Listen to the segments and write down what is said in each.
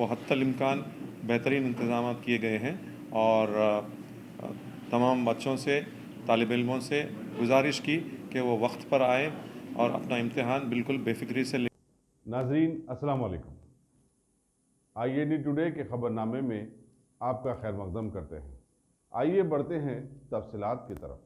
वो हत्तल इम्कान बेहतरीन इंतज़ाम किए गए हैं और तमाम बच्चों से, तालिब इल्मों से गुजारिश की कि वो वक्त पर आए और अपना इम्तिहान बिल्कुल बेफिक्री से नाज़रीन अस्सलाम वालेकुम। IAD टुडे के ख़बरनामे में आपका खैर मक़दम करते हैं। आइए बढ़ते हैं तफसीलात की तरफ।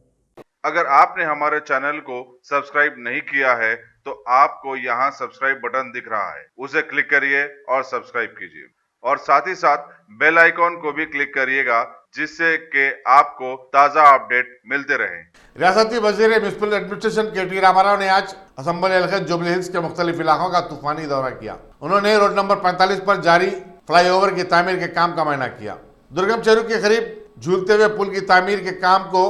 अगर आपने हमारे चैनल को सब्सक्राइब नहीं किया है तो आपको यहाँ सब्सक्राइब बटन दिख रहा है, उसे क्लिक करिए और सब्सक्राइब कीजिए और साथ ही साथ बेल आइकॉन को भी क्लिक करिएगा जिससे कि आपको ताज़ा अपडेट मिलते रहें। रियासती वज़ीर म्युनिसिपल एडमिनिस्ट्रेशन KT रामाराव ने आज असम्बली हल्के जुबली हिल्स के मुख्तलिफ इलाकों का तूफानी दौरा किया। उन्होंने रोड नंबर 45 पर जारी फ्लाईओवर की तामीर के काम का मुआयना किया। दुर्गम चेरू के करीब झूलते हुए पुल की तामीर के काम को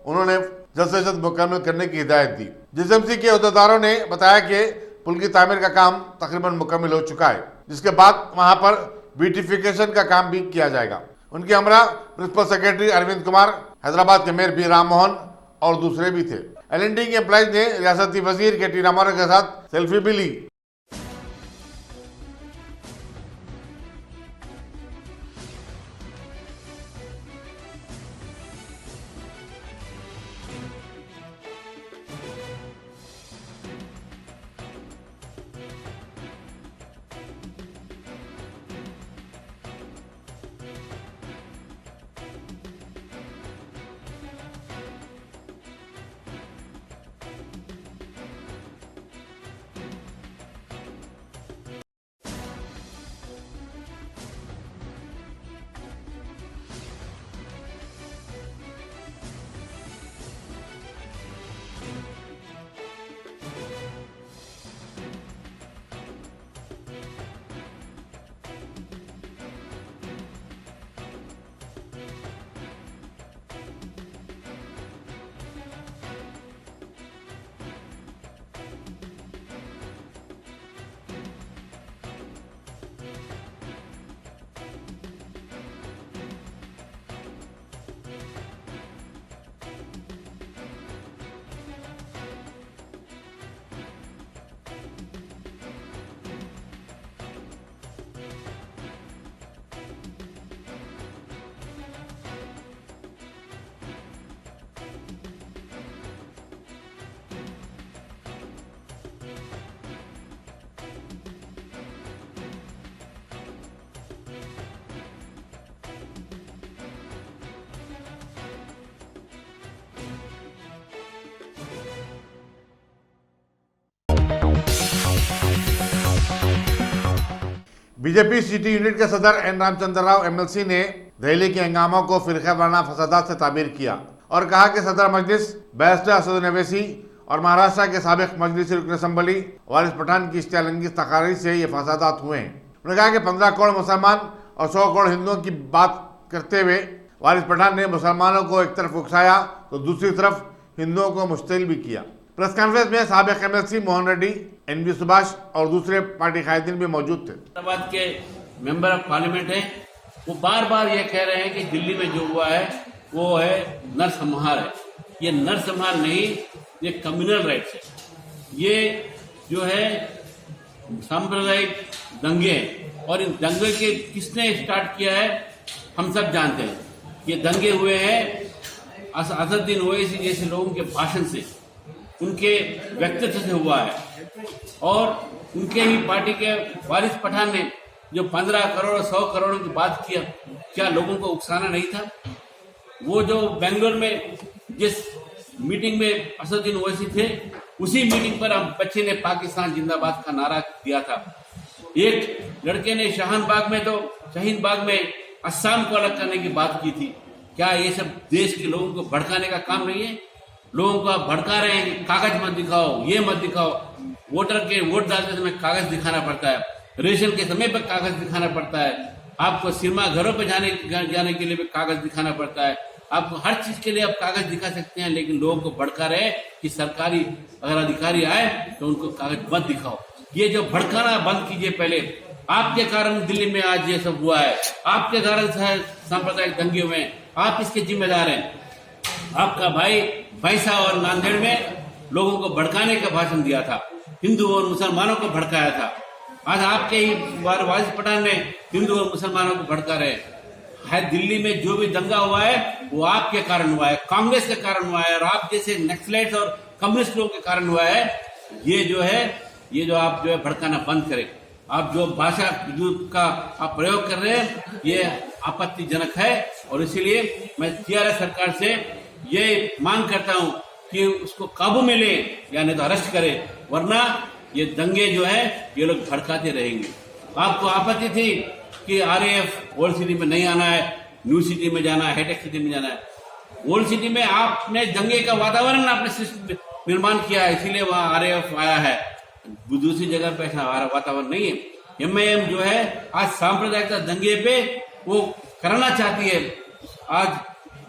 उन्होंने जल्द से जल्द मुकम्मल करने की हिदायत दी। GSMC के अहदेदारों ने बताया कि पुल की तामीर का काम तकरीबन मुकम्मल हो चुका है, जिसके बाद वहां पर ब्यूटिफिकेशन का काम भी किया जाएगा। उनके हमरा प्रिंसिपल सेक्रेटरी अरविंद कुमार, हैदराबाद के मेयर B राम मोहन और दूसरे भी थे। LND के एम्प्लॉइज ने रियासती वजीर KT रामाराव के साथ सेल्फी भी ली। बीजेपी सिटी यूनिट के सदर N रामचंद्र राव MLC ने दिल्ली के हंगामों को फिरका वाराना फसादात से ताबीर किया और कहा कि सदर मजलिस बैरिस्टर असदुद्दीन अवैसी और महाराष्ट्र के साबिक मजलिसी रुकन असम्बली वारिस पठान की इश्तियालंगी तकारीर से ये फसादात हुए हैं। उन्होंने कहा कि 15 करोड़ मुसलमान और 100 करोड़ हिंदुओं की बात करते हुए वारिस पठान ने मुसलमानों को एक तरफ उकसाया तो दूसरी तरफ हिंदुओं को मुश्तिल भी किया। प्रेस कॉन्फ्रेंस में साबिक MLC मोहन रेड्डी, NV सुभाष और दूसरे पार्टी कायदीन भी मौजूद थे। हैदराबाद के मेंबर ऑफ पार्लियामेंट हैं, वो बार बार ये कह रहे हैं कि दिल्ली में जो हुआ है वो है नरसंहार है। ये नरसंहार नहीं, ये कम्युनल राइट्स है। ये जो है सांप्रदायिक दंगे हैं और इन दंगे के किसने स्टार्ट किया है हम सब जानते हैं। ये दंगे हुए हैं असदुद्दीन ओवैसी जैसे लोगों के भाषण से, उनके व्यक्तित्व से हुआ है और उनके ही पार्टी के वारिस पठान ने जो 15 करोड़ 100 करोड़ की बात किया, क्या लोगों को उकसाना नहीं था? वो जो बेंगलोर में जिस मीटिंग में असदुद्दीन ओवैसी थे, उसी मीटिंग पर हम बच्चे ने पाकिस्तान जिंदाबाद का नारा दिया था। एक लड़के ने शाहीन बाग में अस्साम को अलग करने की बात की थी। क्या ये सब देश के लोगों को भड़काने का काम नहीं है? लोगों को आप भड़का रहे हैं, कागज मत दिखाओ, ये मत दिखाओ। वोटर के वोट डालते समय कागज दिखाना पड़ता है, रेशन के समय पर कागज दिखाना पड़ता है, आपको सिनेमा घरों पर जाने के लिए भी कागज दिखाना पड़ता है। आपको हर चीज के लिए आप कागज दिखा सकते हैं, लेकिन लोगों को भड़का रहे कि सरकारी अगर अधिकारी आए तो उनको कागज मत दिखाओ। ये जो भड़काना बंद कीजिए पहले। आपके कारण दिल्ली में आज ये सब हुआ है, आपके कारण सांप्रदायिक दंगे हुए हैं, आप इसके जिम्मेदार हैं। आपका भाई भैंसा और नांदेड़ में लोगों को भड़काने का भाषण दिया था, हिंदू और मुसलमानों को भड़काया था। आज आपके ही वारिस पठान ने हिंदू और मुसलमानों को भड़का रहे है। दिल्ली में जो भी दंगा हुआ है वो आपके कारण हुआ है, कांग्रेस के कारण हुआ है, और आप जैसे नक्सलाइट्स और कम्युनिस्ट लोगों के कारण हुआ है। ये जो आप जो है भड़काना बंद करें। आप जो भाषा का आप प्रयोग कर रहे हैं ये आपत्तिजनक है, और इसीलिए मैं टीआरएस सरकार से ये मांग करता हूं कि उसको काबू में ले या नहीं तो अरेस्ट करे, वरना ये दंगे जो है ये लोग भड़काते रहेंगे। आपको आपत्ति थी कि आरएएफ ओल्ड सिटी में नहीं आना है, न्यू सिटी में जाना है, हाईटेक सिटी में जाना है। ओल्ड सिटी में आपने दंगे का वातावरण आपने निर्माण किया है, इसीलिए वहां आरएएफ आया है। दूसरी जगह पे ऐसा वातावरण नहीं है। एमआईएम जो है आज सांप्रदायिकता दंगे पे वो करना चाहती है। आज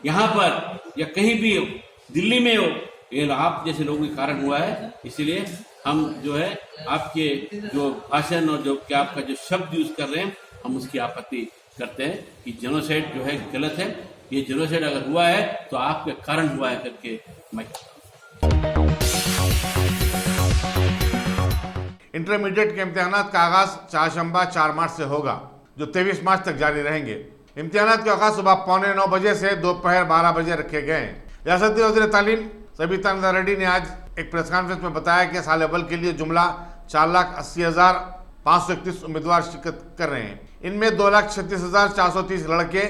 यहाँ पर या कहीं भी हो, दिल्ली में हो, ये आप जैसे लोगों के कारण हुआ है। इसीलिए हम जो है आपके जो भाषण और जो क्या आपका जो शब्द यूज कर रहे हैं हम उसकी आपत्ति करते हैं कि जेनोसाइड जो है गलत है। ये जेनोसाइड अगर हुआ है तो आपके कारण हुआ है करके मैं इंटरमीडिएट के इम्तिहानात का आगाज चारशंबा 4 मार्च से होगा, जो 23 मार्च तक जारी रहेंगे। इम्तिहानात के आगाज सुबह 8:45 बजे से दोपहर 12 बजे रखे गए हैं। रियासती वज़ीर तालीम सबिता इंद्रा रेड्डी ने आज एक प्रेस कॉन्फ्रेंस में बताया कि साल अव्वल के लिए जुमला 4,80,531 उम्मीदवार शिरकत कर रहे हैं। इनमें 2,36,430 लड़के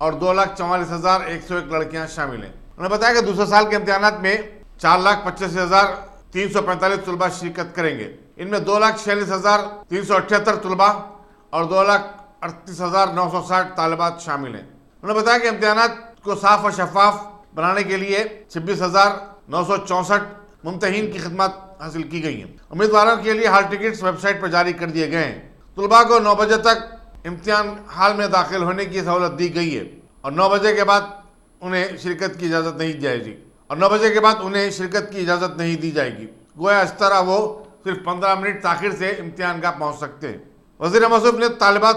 और 2,44,101 लड़कियां शामिल हैं। उन्होंने बताया कि दूसरे साल के इम्तिहानात में 4,85,345 तलबा शिरकत करेंगे। इनमें 2,46,378 तलबा और 2,38,960 तालिबात शामिल हैं। उन्होंने बताया कि इम्तिहानात को साफ और शफाफ बनाने के लिए 26,964 मुमतहीन की खिदमत हासिल की गई हैं। उम्मीदवारों के लिए हॉल टिकट्स वेबसाइट पर जारी कर दिए गए हैं। तलबा को 9 बजे तक इम्तिहान हाल में दाखिल होने की सहूलत दी गई है और 9 बजे के बाद उन्हें शिरकत की इजाज़त नहीं दी जाएगी। गोया इस तरह वो सिर्फ 15 मिनट ताखिर से इम्तिहान गाह पहुँच सकते हैं। वज़ीर मौसूफ ने तलबा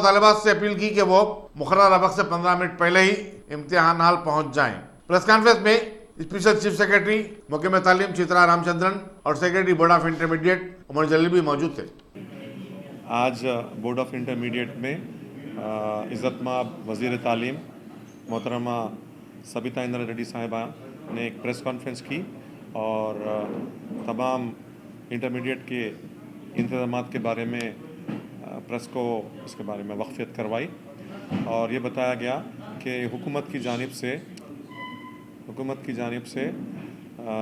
तालिबात से अपील की कि वो मुकर्रर वक्त से 15 मिनट पहले ही इम्तिहान हाल पहुँच जाएं। प्रेस कॉन्फ्रेंस में स्पेशल चीफ सेक्रेटरी महकमा तालीम चित्रा रामचंद्रन और secretary board of intermediate Umar Jalil भी मौजूद थे। आज बोर्ड ऑफ इंटरमीडिएट में इज़्ज़तमाब वज़ीर तालीम मोहतरमा सबिता इंद्रा रेड्डी साहिबा ने एक प्रेस कॉन्फ्रेंस की और तमाम इंटरमीडिएट के इंतज़ामात के बारे में प्रेस को इसके बारे में वक़फ़ियत करवाई और ये बताया गया कि हुकूमत की जानिब से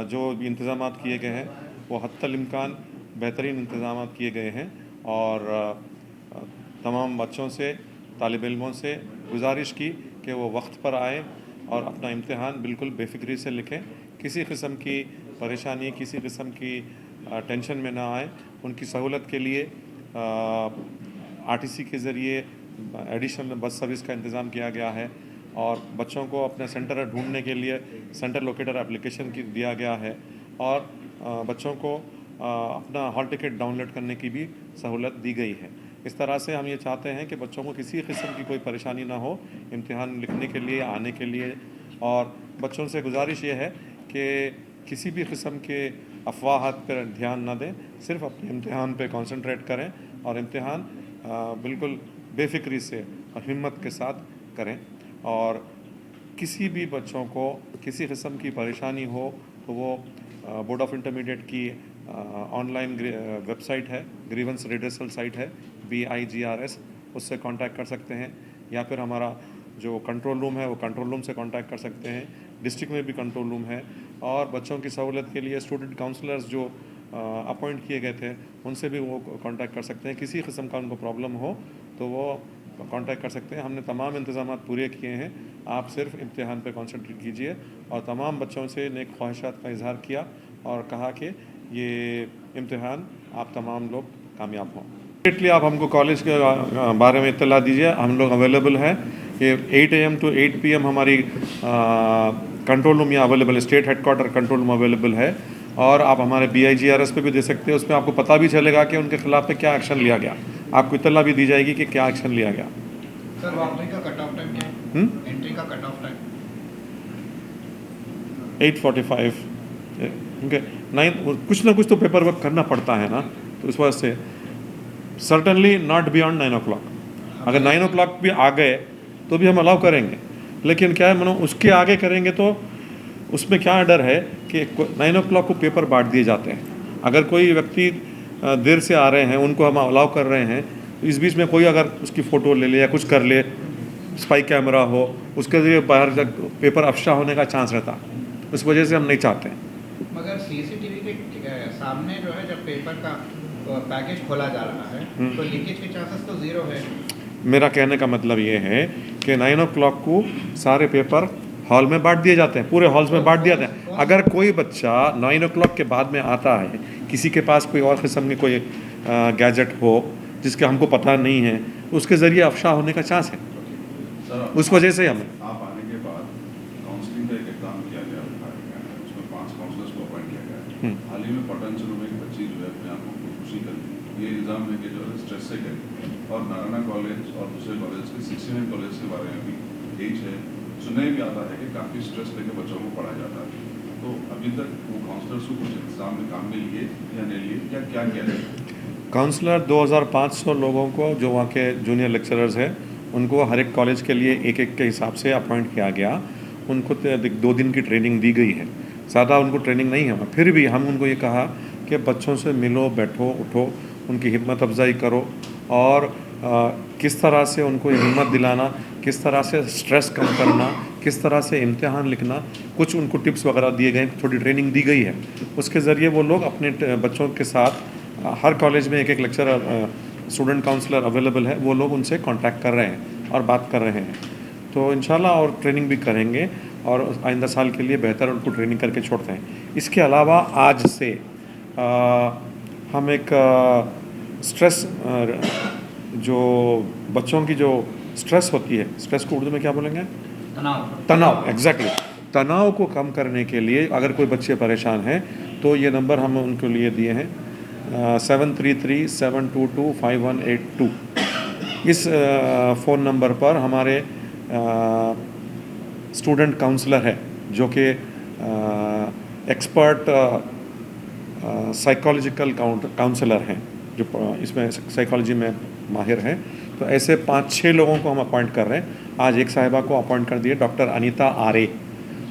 जो भी इंतज़ामात किए गए हैं वो हत्तल इम्कान बेहतरीन इंतज़ामात किए गए हैं और तमाम बच्चों से तालिब इल्मों से गुजारिश की कि वो वक्त पर आए और अपना इम्तिहान बिल्कुल बेफिक्री से लिखें। किसी किस्म की परेशानी, किसी किस्म की टेंशन में ना आए। उनकी सहूलत के लिए आरटीसी के ज़रिए एडिशनल बस सर्विस का इंतज़ाम किया गया है और बच्चों को अपने सेंटर ढूंढने के लिए सेंटर लोकेटर एप्लीकेशन दिया गया है और बच्चों को अपना हॉल टिकट डाउनलोड करने की भी सहूलत दी गई है। इस तरह से हम ये चाहते हैं कि बच्चों को किसी किस्म की कोई परेशानी ना हो इम्तिहान लिखने के लिए, आने के लिए। और बच्चों से गुजारिश ये है कि किसी भी किस्म के अफवाहत पर ध्यान ना दें, सिर्फ अपने इम्तिहान पे कंसंट्रेट करें और इम्तिहान बिल्कुल बेफिक्री से और हिम्मत के साथ करें। और किसी भी बच्चों को किसी किस्म की परेशानी हो तो वो बोर्ड ऑफ इंटरमीडिएट की ऑनलाइन वेबसाइट है, ग्रीवेंस रिड्रेसल साइट है BIGRS, उससे कांटेक्ट कर सकते हैं या फिर हमारा जो कंट्रोल रूम है वो कंट्रोल रूम से कांटेक्ट कर सकते हैं। डिस्ट्रिक्ट में भी कंट्रोल रूम है और बच्चों की सहूलत के लिए स्टूडेंट काउंसलर्स जो अपॉइंट किए गए थे उनसे भी वो कांटेक्ट कर सकते हैं। किसी किस्म का उनको प्रॉब्लम हो तो वो कांटेक्ट कर सकते हैं। हमने तमाम इंतजामात पूरे किए हैं। आप सिर्फ इम्तिहान पे कंसंट्रेट कीजिए और तमाम बच्चों से नेक ख्वाहिशात का इजहार किया और कहा कि ये इम्तिहान आप तमाम लोग कामयाब हों। इमीडिएटली आप हमको कॉलेज के बारे में इत्तला दीजिए। हम लोग अवेलेबल हैं। ये 8 AM to 8 PM हमारी कंट्रोल रूम यहाँ अवेलेबल है, state headquarter control room available है और आप हमारे BIGRS पे भी दे सकते हैं। उसमें आपको पता भी चलेगा कि उनके खिलाफ पे क्या एक्शन लिया गया। आपको इत्तला भी दी जाएगी कि क्या एक्शन लिया गया। सर एंट्री का कट ऑफ टाइम क्या है? एंट्री का कट ऑफ टाइम 8:45 क्योंकि 9 कुछ ना कुछ तो पेपर वर्क करना पड़ता है ना। तो इस वजह से सर्टनली नॉट बियॉन्ड 9 o'clock। अगर 9 o'clock भी आ गए तो भी हम अलाउ करेंगे, लेकिन क्या है, मतलब उसके आगे करेंगे तो उसमें क्या डर है कि 9 o'clock को पेपर बांट दिए जाते हैं। अगर कोई व्यक्ति देर से आ रहे हैं, उनको हम अलाउ कर रहे हैं, तो इस बीच में कोई अगर उसकी फ़ोटो ले ले या कुछ कर ले, स्पाई कैमरा हो, उसके ज़रिए बाहर पेपर अफशा होने का चांस रहता, उस वजह से हम नहीं चाहते हैं। मगर सीसीटीवी के सामने जो है जब पेपर का पैकेज खोला जा रहा है तो लीकेज के चांसेस तो जीरो है। मेरा कहने का मतलब ये है कि 9 o'clock को सारे पेपर हॉल में बांट दिए जाते हैं, पूरे हॉल्स में बांट दिए जाते हैं। अगर कोई बच्चा 9 o'clock के बाद में आता है, किसी के पास कोई और किस्म की कोई गैजेट हो जिसके हमको पता नहीं है, उसके ज़रिए अफशा होने का चांस है। उस वजह से हमें आप आने के बाद काउंसलिंग का एक एग्जाम किया गया, उसमें 5 काउंसलर्स को अपॉइंट किया गया। हाल ही में पटन में एक बच्ची जो है अपने आप को खुदकुशी कर ली, ये इल्ज़ाम है कि जो है स्ट्रेस से करी। और नारायणा कॉलेज और दूसरे कॉलेज के 69 कॉलेज के बारे में भी यही है, सुनने भी आता है कि काफ़ी स्ट्रेस लेके बच्चों को पढ़ाया जाता है। तो अभी तक वो काउंसलर्स को कुछ इंतजाम में काम में लिए या नहीं लिए, क्या किया जाए? काउंसलर 2500 लोगों को, जो वहाँ के जूनियर लेक्चरर्स हैं, उनको हर एक कॉलेज के लिए एक के हिसाब से अपॉइंट किया गया। उनको 2 दिन की ट्रेनिंग दी गई है, ज़्यादा उनको ट्रेनिंग नहीं है। फिर भी हम उनको ये कहा कि बच्चों से मिलो, बैठो, उठो, उनकी हिम्मत अफजाई करो और किस तरह से उनको हिम्मत दिलाना, किस तरह से स्ट्रेस कम करना, किस तरह से इम्तिहान लिखना, कुछ उनको टिप्स वगैरह दिए गए, थोड़ी ट्रेनिंग दी गई है। उसके ज़रिए वो लोग अपने बच्चों के साथ, हर कॉलेज में एक लेक्चरर, स्टूडेंट काउंसलर अवेलेबल है, वो लोग उनसे कांटेक्ट कर रहे हैं और बात कर रहे हैं। तो इंशाल्लाह और ट्रेनिंग भी करेंगे और आइंदा साल के लिए बेहतर उनको ट्रेनिंग करके छोड़ते हैं। इसके अलावा आज से हम एक स्ट्रेस, जो बच्चों की जो स्ट्रेस होती है, स्ट्रेस को उर्दू में क्या बोलेंगे? तनाव। एग्जैक्टली, तनाव को कम करने के लिए अगर कोई बच्चे परेशान हैं तो ये नंबर हम उनके लिए दिए हैं 7337225182। इस फ़ोन नंबर पर हमारे स्टूडेंट काउंसलर है, जो कि एक्सपर्ट साइकोलॉजिकल काउंसलर हैं, जो इसमें साइकोलॉजी में माहिर हैं। तो ऐसे 5-6 लोगों को हम अपॉइंट कर रहे हैं। आज एक साहिबा को अपॉइंट कर दिए, डॉक्टर अनीता आरे,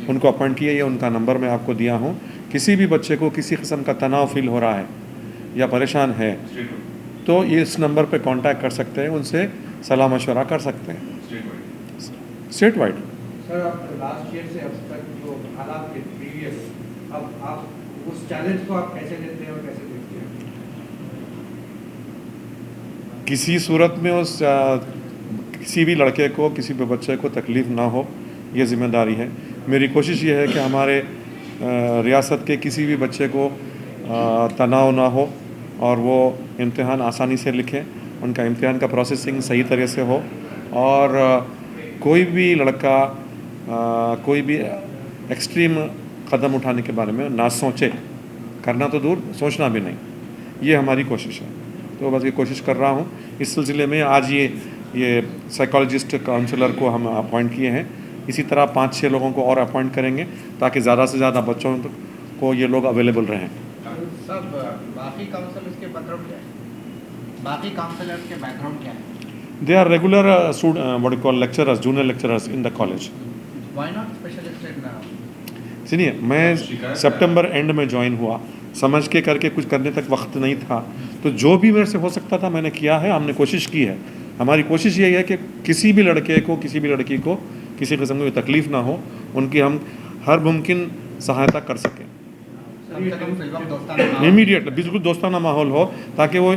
उनको अपॉइंट किए। ये उनका नंबर मैं आपको दिया हूँ। किसी भी बच्चे को किसी किस्म का तनाव फील हो रहा है या परेशान है तो ये इस नंबर पे कांटेक्ट कर सकते हैं, उनसे सलाह मशवरा कर सकते हैं। State wide. सर, आप लास्ट ईयर से अब तक जो हालात थे प्रीवियस, अब आप उस चैलेंज को आप कैसे लेते हैं और कैसे देखते हैं? किसी सूरत में उस किसी भी लड़के को, किसी भी बच्चे को तकलीफ़ ना हो, ये ज़िम्मेदारी है। मेरी कोशिश ये है कि हमारे रियासत के किसी भी बच्चे को तनाव ना हो और वो इम्तिहान आसानी से लिखें, उनका इम्तिहान का प्रोसेसिंग सही तरह से हो और कोई भी लड़का कोई भी एक्सट्रीम कदम उठाने के बारे में ना सोचे, करना तो दूर, सोचना भी नहीं। ये हमारी कोशिश है। तो बस ये कोशिश कर रहा हूँ। इस सिलसिले में आज ये साइकोलॉजिस्ट काउंसलर को हम अपॉइंट किए हैं। इसी तरह 5-6 लोगों को और अपॉइंट करेंगे ताकि ज़्यादा से ज़्यादा बच्चों को ये लोग अवेलेबल रहें। सब बाकी काउंसलर्स के बैकग्राउंड क्या है? बाकी काउंसलर्स के बैकग्राउंड क्या है? They are regular what call lecturers, junior lecturers in the college. Why not specialist in? सुनिए, मैं सितंबर एंड में ज्वाइन हुआ, समझ के करके कुछ करने तक वक्त नहीं था, तो जो भी मेरे से हो सकता था मैंने किया है। हमने कोशिश की है। हमारी कोशिश यही है कि किसी भी लड़के को, किसी भी लड़की को किसी किस्म की तकलीफ़ ना हो, उनकी हम हर मुमकिन सहायता कर सकें। इमीडिएट बिल्कुल दोस्ताना माहौल हो ताकि वो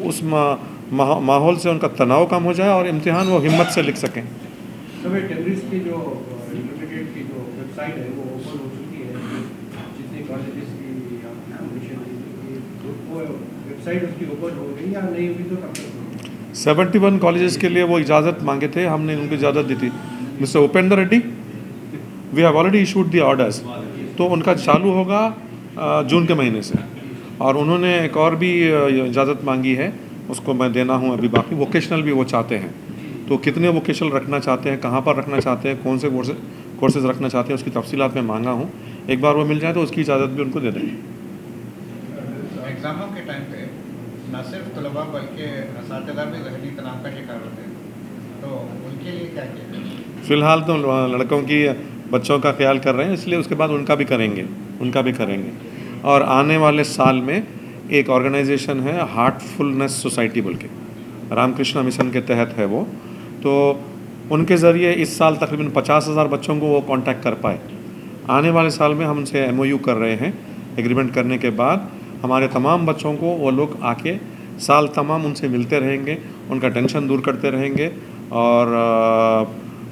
उस माहौल से उनका तनाव कम हो जाए और इम्तिहान वो हिम्मत से लिख सकें। सर, टेररिस्ट की जो लिमिटेड की जो वेबसाइट है वो ओपन हो चुकी है, जितने कॉलेजेस की वो वेबसाइट उसकी ओपन हो गई या नहीं हुई तो कब तक? 71 कॉलेजेस के लिए वो इजाज़त मांगे थे, हमने उनको इजाज़त दी थी। Mister Upendra Reddy, we have already issued the orders, तो उनका चालू होगा जून के महीने से। और उन्होंने एक और भी इजाज़त मांगी है, उसको मैं देना हूँ अभी। बाकी वोकेशनल भी वो चाहते हैं, तो कितने वोकेशनल रखना चाहते हैं, कहाँ पर रखना चाहते हैं, कौन से कोर्सेज रखना चाहते हैं, उसकी तफसीलात मैं मांगा हूँ। एक बार वो मिल जाए तो उसकी इजाज़त भी उनको दे देंगे। एग्जामों के टाइम पे न सिर्फ तलबा बल्कि असातिज़ा भी ज़हनी तनाव का शिकार होते हैं, तो उनके लिए क्या किया जाए? फ़िलहाल तो लड़कों की बच्चों का ख्याल कर रहे हैं, इसलिए उसके बाद उनका भी करेंगे। और आने वाले साल में एक ऑर्गेनाइजेशन है हार्टफुलनेस सोसाइटी बोल के, रामकृष्ण मिशन के तहत है वो, तो उनके ज़रिए इस साल तकरीबन 50,000 बच्चों को वो कांटेक्ट कर पाए। आने वाले साल में हम उनसे MOU कर रहे हैं। एग्रीमेंट करने के बाद हमारे तमाम बच्चों को वो लोग आके साल तमाम उनसे मिलते रहेंगे, उनका टेंशन दूर करते रहेंगे और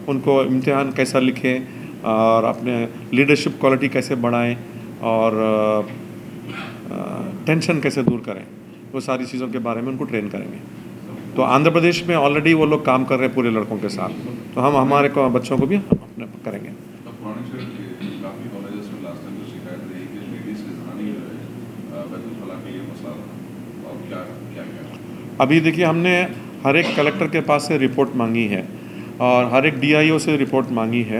उनको इम्तिहान कैसा लिखें और अपने लीडरशिप क्वालिटी कैसे बढ़ाएं और टेंशन कैसे दूर करें, वो सारी चीज़ों के बारे में उनको ट्रेन करेंगे। तो आंध्र प्रदेश में ऑलरेडी वो लोग काम कर रहे हैं पूरे लड़कों के साथ, तो हम हमारे बच्चों को भी अपने करेंगे। अब पुराने शहर के काफ़ी कॉलेजेस में लास्ट टाइम जो शिकायत रही कि लेडीज़ के ज़नानी जो है बैतुल फला के लिए मसला था, और क्या अभी देखिए, हमने हर एक कलेक्टर के पास से रिपोर्ट मांगी है और हर एक DIO से रिपोर्ट मांगी है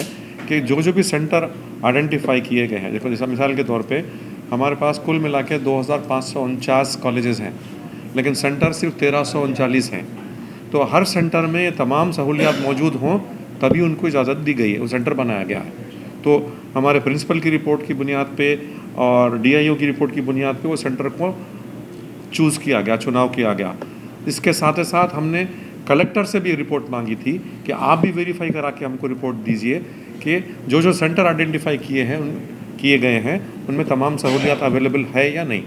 कि जो भी सेंटर आइडेंटिफाई किए गए हैं, देखो जैसा मिसाल के तौर पे हमारे पास कुल मिला के 2,549 कॉलेजेस हैं, लेकिन सेंटर सिर्फ 1,339 हैं। तो हर सेंटर में ये तमाम सहूलियात मौजूद हों तभी उनको इजाज़त दी गई है, वो सेंटर बनाया गया है। तो हमारे प्रिंसिपल की रिपोर्ट की बुनियाद पे और DIO की रिपोर्ट की बुनियाद पे वो सेंटर को चूज़ किया गया, चुनाव किया गया। इसके साथ ही साथ हमने कलेक्टर से भी रिपोर्ट मांगी थी कि आप भी वेरीफाई करा के हमको रिपोर्ट दीजिए कि जो सेंटर आइडेंटिफाई किए गए हैं उनमें तमाम सहूलियात अवेलेबल है या नहीं।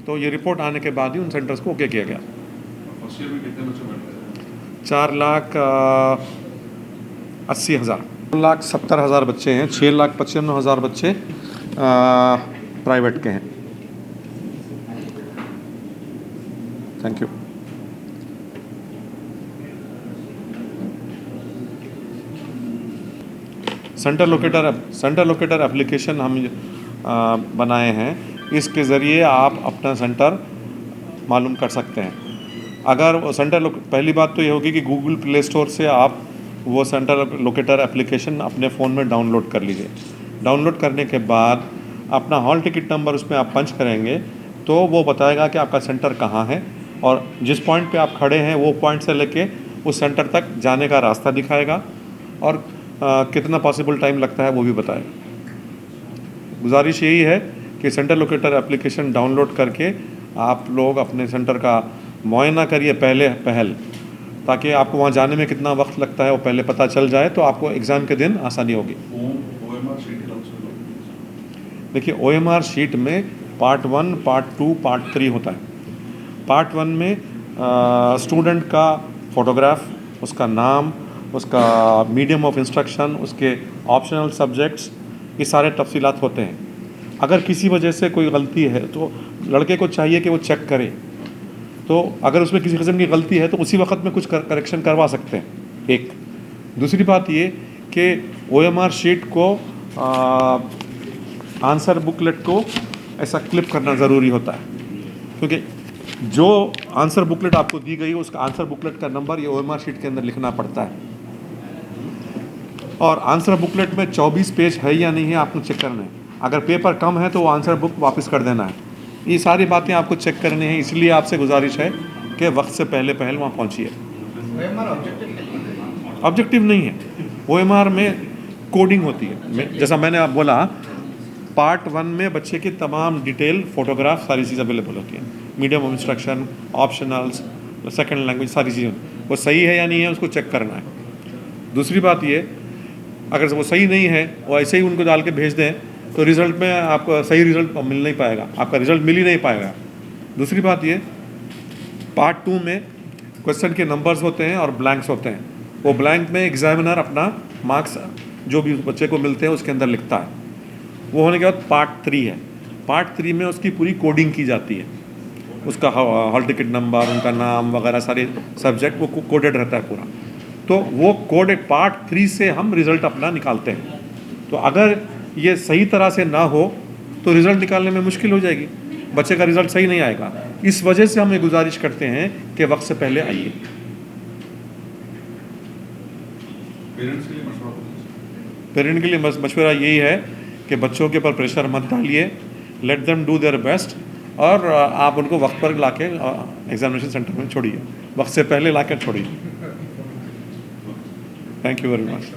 तो ये रिपोर्ट आने के बाद ही उन सेंटर्स को ओके किया गया। फर्स्ट ईयर में कितने बच्चे बैठते हैं? 4,80,000, 2,70,000 बच्चे हैं, 6,95,000 बच्चे प्राइवेट के हैं। Thank you. Centre locator application हम बनाए हैं, इसके ज़रिए आप अपना सेंटर मालूम कर सकते हैं। अगर वो पहली बात तो ये होगी कि गूगल प्ले स्टोर से आप वो सेंटर लोकेटर एप्लीकेशन अपने फ़ोन में डाउनलोड कर लीजिए। डाउनलोड करने के बाद अपना हॉल टिकट नंबर उसमें आप पंच करेंगे तो वो बताएगा कि आपका सेंटर कहाँ है और जिस पॉइंट पे आप खड़े हैं वो पॉइंट से लेके उस सेंटर तक जाने का रास्ता दिखाएगा और कितना पॉसिबल टाइम लगता है वो भी बताएगा। गुजारिश यही है कि सेंटर लोकेटर एप्लीकेशन डाउनलोड करके आप लोग अपने सेंटर का मुआयना करिए पहल, ताकि आपको वहाँ जाने में कितना वक्त लगता है वो पहले पता चल जाए, तो आपको एग्ज़ाम के दिन आसानी होगी। OMR शीट देखिए, OMR शीट में पार्ट 1, पार्ट 2, पार्ट 3 होता है। पार्ट 1 में स्टूडेंट का फ़ोटोग्राफ, उसका नाम, उसका मीडियम ऑफ इंस्ट्रक्शन, उसके ऑप्शनल सब्जेक्ट्स, ये सारे तफसीलात होते हैं। अगर किसी वजह से कोई गलती है तो लड़के को चाहिए कि वो चेक करे, तो अगर उसमें किसी किस्म की गलती है तो उसी वक्त में कुछ करेक्शन करवा सकते हैं। एक दूसरी बात ये कि OMR शीट को आंसर बुकलेट को ऐसा क्लिप करना ज़रूरी होता है, क्योंकि जो आंसर बुकलेट आपको दी गई है उसका आंसर बुकलेट का नंबर ये OMR शीट के अंदर लिखना पड़ता है। और आंसर बुकलेट में 24 पेज है या नहीं है आपको चेक करना है। अगर पेपर कम है तो वो आंसर बुक वापस कर देना है। ये सारी बातें आपको चेक करनी है, इसलिए आपसे गुजारिश है कि वक्त से पहले वहाँ पहुँचिए। ऑब्जेक्टिव नहीं है, OMR में कोडिंग होती है। जैसा मैंने आप बोला, पार्ट 1 में बच्चे की तमाम डिटेल, फोटोग्राफ, सारी चीज़ अवेलेबल होती है। Medium of instruction, optionals, second language, सारी चीज़ें वो सही है या नहीं है उसको चेक करना है। दूसरी बात ये, अगर वो सही नहीं है वो ऐसे ही उनको डाल के भेज दें तो रिज़ल्ट में आपको सही रिज़ल्ट मिल नहीं पाएगा, आपका रिज़ल्ट मिल ही नहीं पाएगा। दूसरी बात ये, पार्ट 2 में क्वेश्चन के नंबर्स होते हैं और ब्लैंक्स होते हैं। वो ब्लैंक में एग्जामिनर अपना मार्क्स जो भी बच्चे को मिलते हैं उसके अंदर लिखता है। वो होने के बाद पार्ट 3 है। पार्ट 3 में उसकी पूरी कोडिंग की जाती है, उसका हॉल टिकट नंबर, उनका नाम वगैरह सारे सब्जेक्ट वो कोडेड रहता है पूरा। तो वो कोडेड पार्ट 3 से हम रिज़ल्ट अपना निकालते हैं। तो अगर ये सही तरह से ना हो तो रिज़ल्ट निकालने में मुश्किल हो जाएगी, बच्चे का रिज़ल्ट सही नहीं आएगा। इस वजह से हम ये गुजारिश करते हैं कि वक्त से पहले आइए। पेरेंट्स के लिए मशवरा? पेरेंट के लिए मशवरा यही है कि बच्चों के ऊपर प्रेशर मत डालिए, let them do their best, और आप उनको वक्त पर लाके एग्जामिनेशन सेंटर में छोड़िए, वक्त से पहले लाकर छोड़िए। Thank you very much.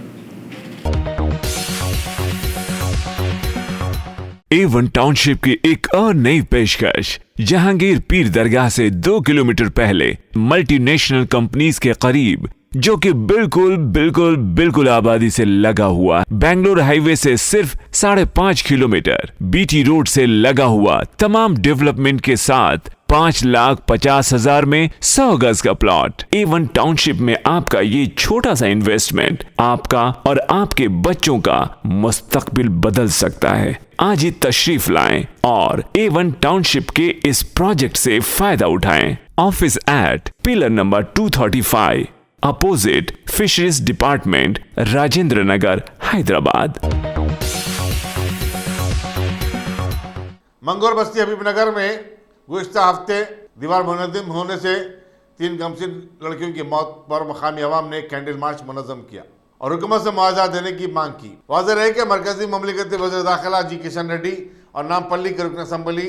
A1 township की एक और नई पेशकश। जहांगीर पीर दरगाह से 2 किलोमीटर पहले मल्टीनेशनल कंपनीज के करीब, जो कि बिल्कुल आबादी से लगा हुआ, बेंगलोर हाईवे से सिर्फ 5.5 किलोमीटर, बीटी रोड से लगा हुआ, तमाम डेवलपमेंट के साथ 5,50,000 में 100 गज का प्लॉट। A1 टाउनशिप में आपका ये छोटा सा इन्वेस्टमेंट आपका और आपके बच्चों का मुस्तकबिल बदल सकता है। आज ही तशरीफ लाएं और A1 टाउनशिप के इस प्रोजेक्ट से फायदा उठाएं। Office at pillar number 235 opposite fisheries department, Rajendra Nagar, Hyderabad. Mangor Basti Habibnagar में गुज़िश्ता हफ्ते दीवार मुनज़्ज़म होने से 3 गमसिन लड़कियों की मौत पर मकामी अवाम ने कैंडल मार्च मुनज़्ज़म किया और हुकूमत से मुआवजा देने की मांग की। वाज़ेह रहे कि मरकजी ममलिकती वज़ीर दाखिला जी किशन रेड्डी और नामपल्ली के रुकन असम्बली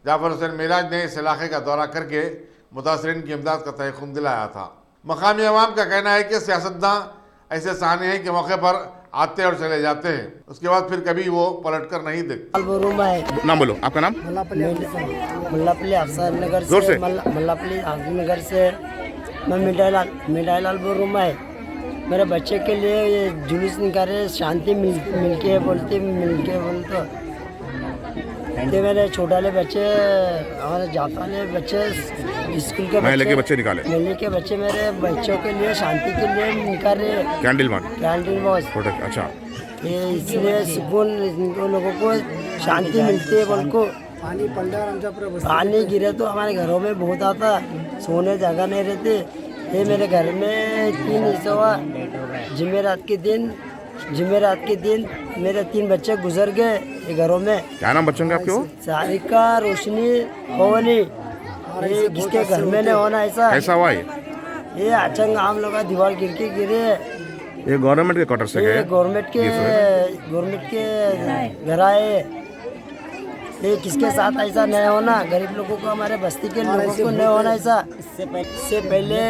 जाफर हुसैन मेराज ने इस इलाके का दौरा करके मुतासरीन की इमदाद का तयक़ुन दिलाया था। मकामी अवाम का कहना है कि सियासतदान ऐसे सहाने हैं कि मौके पर आते और चले जाते हैं, उसके बाद फिर कभी वो पलट कर नहीं देखते। नाम बोलो, आपका नाम? मुल्लापल्ली अफसर नगर से, मुल्लापल्ली अफसर नगर से मैं मिठाईलाल बोरूमा है। मेरे बच्चे के लिए ये जुलूस निकाले, शांति मिलके बोलते तो मेरे छोटे बच्चे हमारे जापानी बच्चे स्कूल के निकाले, मेले के बच्चे मेरे बच्चों के लिए शांति के लिए निकाले कैंडल मार्च। अच्छा, ये इसलिए सुकून लोगों को शांति मिलती है। बोल को पानी गिरे तो हमारे घरों में बहुत आता, सोने जगह नहीं रहती। ये मेरे घर में 3 हिस्सा हुआ। जुमेरात के दिन मेरे 3 बच्चे गुजर गए ये घरों में। क्या नाम बच्चों का आपके? सारिका, रोशनी, पवनी। ये किसके घर में नहीं होना ऐसा हुआ? ये अचानक हम लोग का दीवार गिरे। ये गवर्नमेंट के क्वार्टर से गए? गवर्नमेंट के घर आए। ये किसके साथ ऐसा नहीं होना, गरीब लोगों को, हमारे बस्ती के लोगों को नहीं होना ऐसा। इससे पहले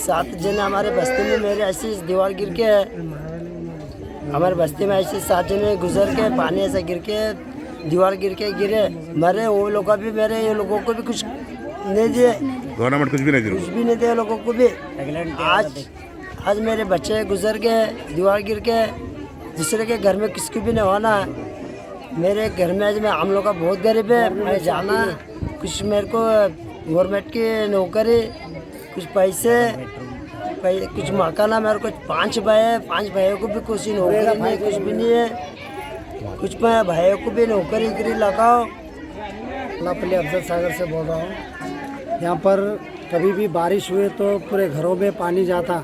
7 जने हमारे बस्ती में मेरे ऐसी दीवार गिर के, हमारे बस्ती में ऐसे 7 जने गुजर के, पानी ऐसा गिर के, दीवार गिरे मरे। वो लोग भी मेरे ये लोगों को भी कुछ नहीं दिए, गवर्नमेंट कुछ भी नहीं दिए लोगों को भी। आज मेरे बच्चे गुजर गए, दीवार गिर के, दूसरे के घर में किसको भी नहीं होना। मेरे घर में आज हम लोग का बहुत गरीब है। मैं जाना कुछ मेरे को गवर्नमेंट की नौकरी, कुछ पैसे, कुछ मकाना। मेरे को 5 भाइयों को भी कुछ नौकरी नहीं, कुछ भी नहीं है। कुछ भाइयों को भी नौकरी लगाओ। मुल्लापल्ली अफजल सागर से बोल रहा हूँ। यहाँ पर कभी भी बारिश हुए तो पूरे घरों में पानी जाता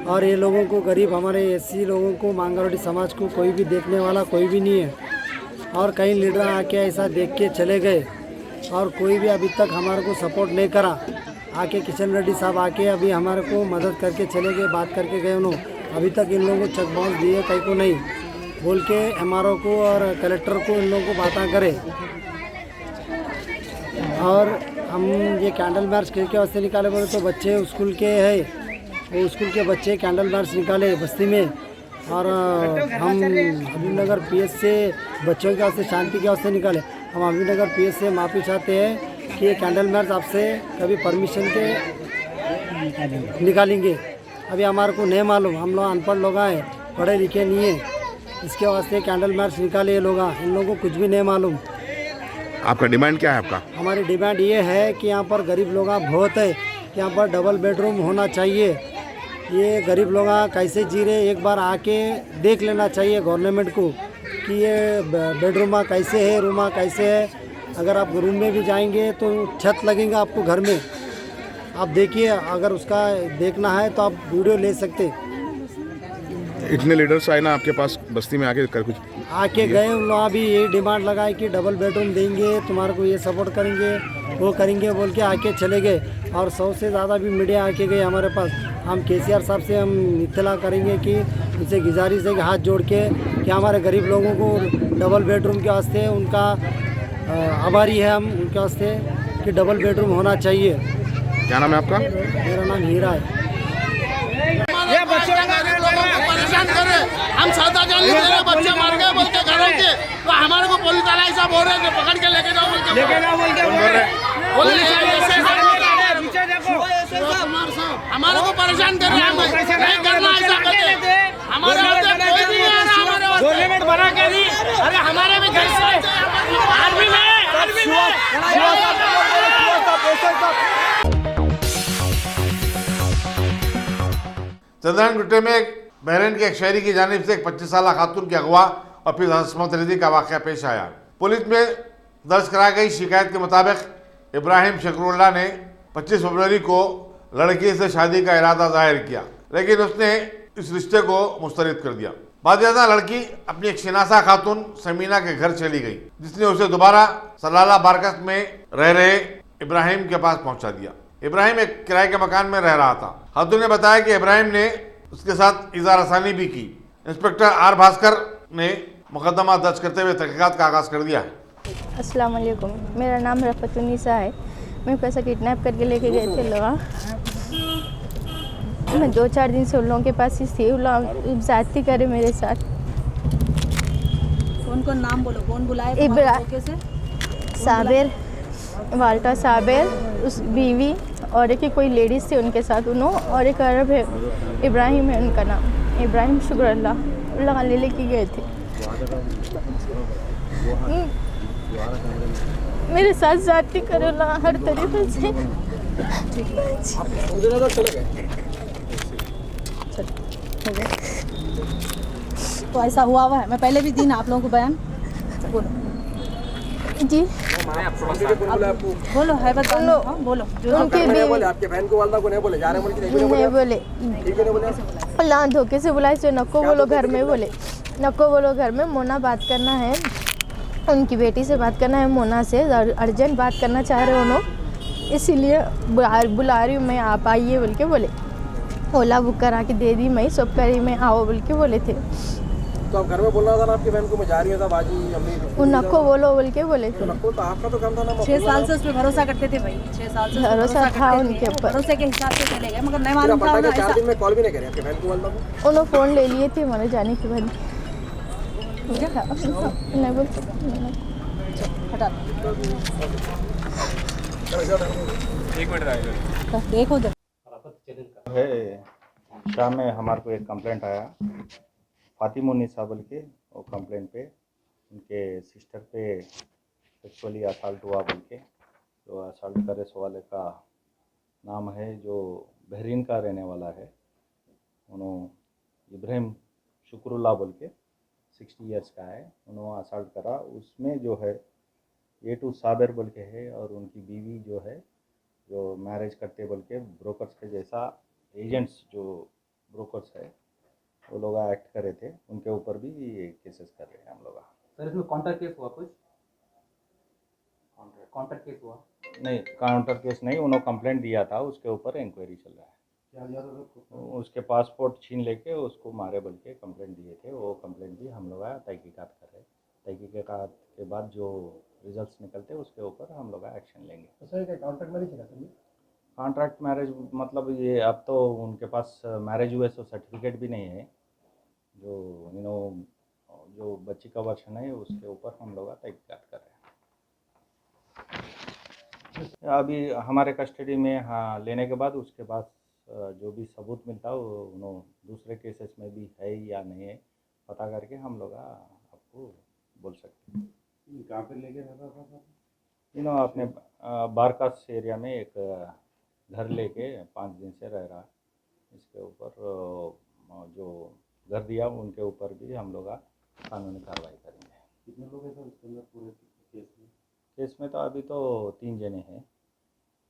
और ये लोगों को, गरीब हमारे एससी लोगों को, मांगरोटी समाज को कोई भी देखने वाला कोई भी नहीं है। और कई लीडर आके ऐसा देख के चले गए और कोई भी अभी तक हमारे को सपोर्ट नहीं करा। आके किशन रेड्डी साहब आके अभी हमारे को मदद करके चले गए, बात करके गए उन्होंने। अभी तक इन लोगों को चेक बाउंस दिए कहीं को नहीं बोल के MRO को और कलेक्टर को इन लोगों को बातें करें। और हम ये कैंडल मार्च के वास्ते निकाले बोले तो बच्चे स्कूल के है, वो स्कूल के बच्चे कैंडल मार्च निकाले बस्ती में। और हम हबीबनगर PS से बच्चों के वास्ते, शांति के वास्ते निकाले। हम हबीबनगर PS से माफ़ी चाहते हैं कि ये कैंडल मार्च आपसे कभी परमिशन के निकालेंगे। अभी हमारे को नहीं मालूम, हम लोग अनपढ़ लोग हैं, पढ़े लिखे नहीं हैं, इसके वास्ते कैंडल मार्च निकाले ये लोग। इन लोगों को कुछ भी नहीं मालूम। आपका डिमांड क्या है? आपका? हमारी डिमांड ये है कि यहाँ पर गरीब लोग बहुत है, यहाँ पर डबल बेडरूम होना चाहिए। ये गरीब लोग कैसे जी रहे, एक बार आके देख लेना चाहिए गवर्नमेंट को कि ये बेडरूम कैसे है, रूम कैसे है। अगर आप रूम में भी जाएंगे तो छत लगेगा आपको घर में, आप देखिए। अगर उसका देखना है तो आप वीडियो ले सकते। इतने लीडर्स आए ना आपके पास बस्ती में आके कुछ आके गए, उन लोग अभी यही डिमांड लगाए कि डबल बेडरूम देंगे, तुम्हारे को ये सपोर्ट करेंगे, वो करेंगे बोल के आके चले गए। और 100 से ज़्यादा भी मीडिया आके गए हमारे पास। हम KCR साहब से हम इत्तला करेंगे कि उनसे गुजारिश है कि हाथ जोड़ के कि हमारे गरीब लोगों को डबल बेडरूम के वास्ते उनका आभारी है हम उनके वास्ते कि डबल बेडरूम होना चाहिए। क्या नाम है आपका? मेरा नाम हीरा है। ये बच्चों परेशान कर रहे, हम सौदा जान नहीं दे रहे, बच्चे मार गए बोल के घरों के, तो हमारे को पुलिस वाला ऐसा बोल रहे थे पकड़ के लेके जाओ बोल के हमारे को परेशान कर रहे हैं, नहीं करना ऐसा करते हमारे कोई नहीं आ रहा, हमारे गवर्नमेंट बना के दी, अरे हमारे भी घर से आर्मी में चंद्रयान गुट्टे में बहरीन के एक शहरी की जानिब से एक 25 साल खातून की अगवा और फिर हस्मत रेजी का वाक़या पेश आया। पुलिस में दर्ज कराई गई शिकायत के मुताबिक इब्राहिम शकरुल्लाह ने 25 फरवरी को लड़की से शादी का इरादा जाहिर किया, लेकिन उसने इस रिश्ते को मुस्तरद कर दिया। बाद लड़की अपनी एक शिनासा खातून समीना के घर चली गई, जिसने उसे दोबारा सलाला बारकस में रह रहे इब्राहिम के पास पहुंचा दिया। इब्राहिम एक किराए के मकान में रह रहा था। खातून ने बताया कि इब्राहिम ने उसके साथ इज़ार आसानी भी की। इंस्पेक्टर आर भास्कर ने मुकदमा दर्ज करते हुए तहकीकात का आगाज कर दिया है। अस्सलाम वालेकुम, मेरा नाम रफ़तुन्निसा है। मैं पैसा किडनैप करके लेके गए थे लोग। मैं 2-4 दिन से उन लोगों के पास ही थी। लोग ज़्यादती करे मेरे साथ। कौन नाम बोलो, कौन बुलाए? साबिर, वाल्टा साबिर, उस बीवी और एक कोई लेडीज़ थे उनके साथ उन्होंने, और एक अरब है, इब्राहिम है उनका नाम, इब्राहिम शुक्रल्लाह। लगा लेके गए थे। मेरे साथ ज़्यादती करे हर तरीके से। तो ऐसा हुआ है, मैं पहले भी दी ना आप लोगों को बयान। बोलो जी, बोलो है बताओ, बोलो। उनके आपके बहन को वालदा को नहीं बोले, जा रहे मुल्क नहीं बोले, अल्लाह धोखे से बुलाए से नको बोलो घर में, बोले नको बोलो घर में, मोना बात करना है, उनकी बेटी से बात करना है, मोना से अर्जेंट बात करना चाह रहे उन्होंने, इसीलिए बुला रही हूँ मैं, आप आइए बोल के बोले। ओला बुक करा के दे दी मैं, सब करी मैं, आओ बोल के बोले थे। तो आप घर में बोलना था ना आपकी बहन को, मैं जा रही हूँ बाजी अम्मी, नको बोलो बोल के बोले थे। तो आपका तो काम था ना। 6 साल से उस पर भरोसा करते थे भाई, 6 साल से भरोसा था उनके ऊपर, भरोसे के हिसाब से चले गए, मगर नहीं मालूम था ना। 4 दिन में कॉल भी नहीं करे आपके बहन को वालदा को। उन्होंने फ़ोन ले लिए थे हमारे जाने के बाद। नहीं बोल हटा देखो है। शाम में हमारे को एक कंप्लेंट आया, फातिमुन्निसा बोल के, वो कंप्लेंट पे उनके सिस्टर पे सेक्सुअली असाल्ट हुआ बोल के, जो असाल्ट करे सो वाले का नाम है, जो बहरीन का रहने वाला है, उन्होंने इब्राहिम शुक्रुल्लाह बोल के 60 ईयर्स का है, उन्होंने असाल्ट करा। उसमें जो है A2 साबिर बोल के है, और उनकी बीवी जो है, जो मैरिज करते बोल के ब्रोकर्स के जैसा एजेंट्स जो ब्रोकर्स है वो लोग एक्ट करे थे, उनके ऊपर भी ये केसेस कर रहे हैं हम लोग। सर इसमें काउंटर केस हुआ कुछ? काउंटर केस हुआ? नहीं, काउंटर केस नहीं, उन्होंने कंप्लेंट दिया था, उसके ऊपर इंक्वायरी चल रहा है। उसके पासपोर्ट छीन लेके उसको मारे बोल के कंप्लेंट दिए थे, वो कंप्लेंट भी हम लोग तहकीकात कर रहे हैं। तहकीकात के बाद जो रिजल्ट्स निकलते हैं उसके ऊपर हम लोग एक्शन लेंगे। तो सर क्या कॉन्ट्रैक्ट मैरिज है सर? कॉन्ट्रैक्ट मैरिज मतलब ये अब तो उनके पास मैरिज हुए तो सर्टिफिकेट भी नहीं है, जो जो बच्ची का वर्षन है उसके ऊपर हम लोग तहकीकात कर रहे हैं। अभी हमारे कस्टडी में हाँ लेने के बाद उसके बाद जो भी सबूत मिलता है वो उन्होंने दूसरे केसेस में भी है या नहीं है पता करके हम लोग आपको बोल सकते हैं। कहाँ पे लेके रहता था? अपने बारकास एरिया में एक घर लेके 5 दिन से रह रहा है। इसके ऊपर जो घर दिया उनके ऊपर भी हम लोग कानूनी कार्रवाई करेंगे। कितने लोग हैं सर इसके अंदर पूरे केस में? केस में तो अभी तो 3 जने हैं,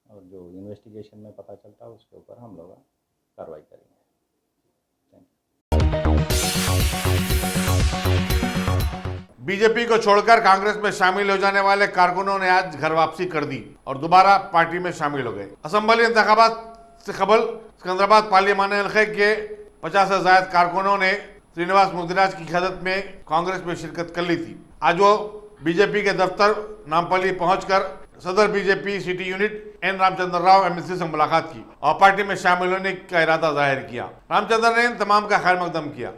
और जो इन्वेस्टिगेशन में पता चलता है उसके ऊपर हम लोग कार्रवाई करेंगे। बीजेपी को छोड़कर कांग्रेस में शामिल हो जाने वाले कारकुनों ने आज घर वापसी कर दी और दोबारा पार्टी में शामिल हो गए। असेंबली इंतखाबात से कबल सिकंदराबाद पार्लियामानी हल्के के 50 से ज्यादा कारकुनों ने श्रीनिवास मुदिराज की क़यादत में कांग्रेस में शिरकत कर ली थी। आज वो बीजेपी के दफ्तर नामपल्ली पहुंचकर सदर BJP city unit N Ramachandra Rao MLC से मुलाकात की और पार्टी में शामिल होने का इरादा जाहिर किया। रामचंद्र ने तमाम का खैर मकदम किया।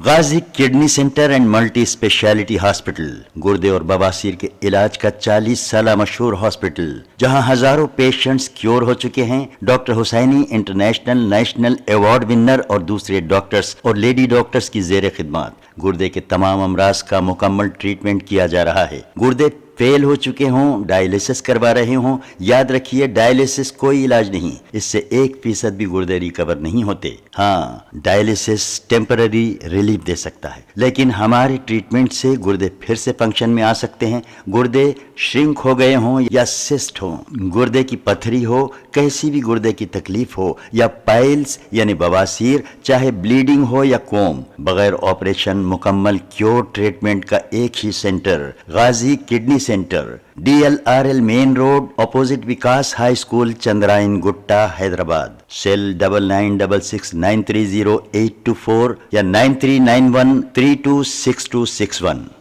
Ghazi kidney centre and multi speciality hospital गुर्दे और बवासीर के इलाज का 40 साल मशहूर हॉस्पिटल, जहां हजारों पेशेंट्स क्योर हो चुके हैं। Doctor Hussaini international national award winner और दूसरे डॉक्टर्स और लेडी डॉक्टर्स की जेर खिदमत गुर्दे के तमाम अमराज का मुकम्मल ट्रीटमेंट किया जा रहा है। गुर्दे फेल हो चुके हों, डायलिसिस करवा रहे हों, याद रखिए डायलिसिस कोई इलाज नहीं, इससे 1% भी गुर्दे रिकवर नहीं होते। हाँ, डायलिसिस टेम्पररी रिलीफ दे सकता है, लेकिन हमारे ट्रीटमेंट से गुर्दे फिर से फंक्शन में आ सकते हैं। गुर्दे श्रिंक हो गए हों या सिस्ट हो, गुर्दे की पथरी हो, कैसी भी गुर्दे की तकलीफ हो या पाइल्स यानी बवासीर, चाहे ब्लीडिंग हो या कोम, बगैर ऑपरेशन मुकम्मल क्योर ट्रीटमेंट का एक ही centre, Ghazi kidney centre, DLRL main road opposite Vikas high school, Chandrayan Gutta, Hyderabad. Cell 9966930824 या 9391326261।